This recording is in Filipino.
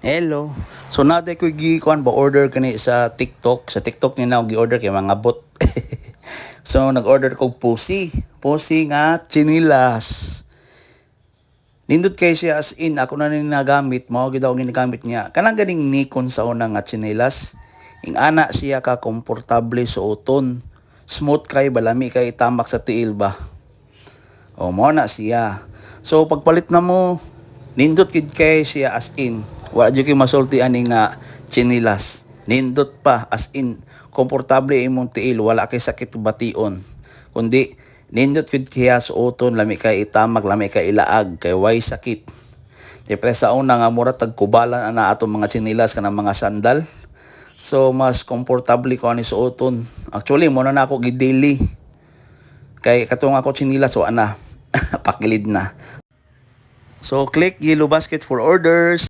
Hello. So naday ko gi-kuan ba order kani sa TikTok. Sa TikTok ni na gi-order kay mga bot. So nag-order ko pusi. Pusi nga chinilas. Nindot kay siya as in ako na ni nagamit, mao gid ako ginagamit niya. Kanang ganing Nikon sa una nga chinilas. Ing ana siya ka komportable suoton. Smooth kay balami kay tamak sa tiil ba. O mo na siya. So pagpalit na mo nindot kid kay siya as in. Wa jud kay masulti ani nga chinilas. Nindot pa as in komportable imong tiil, wala kay sakit bation. Kundi nindot kid kaya suoton, lami kay itamak, lami kay ilaag, kay way sakit. Siyempre sa una nga mura tagkubalan ana atong mga chinilas kanang mga sandal. So mas komportable ko ani suoton. Actually mo na ako gi daily. Kay katong ako chinilas wa na pakilid na. So click yellow basket for orders.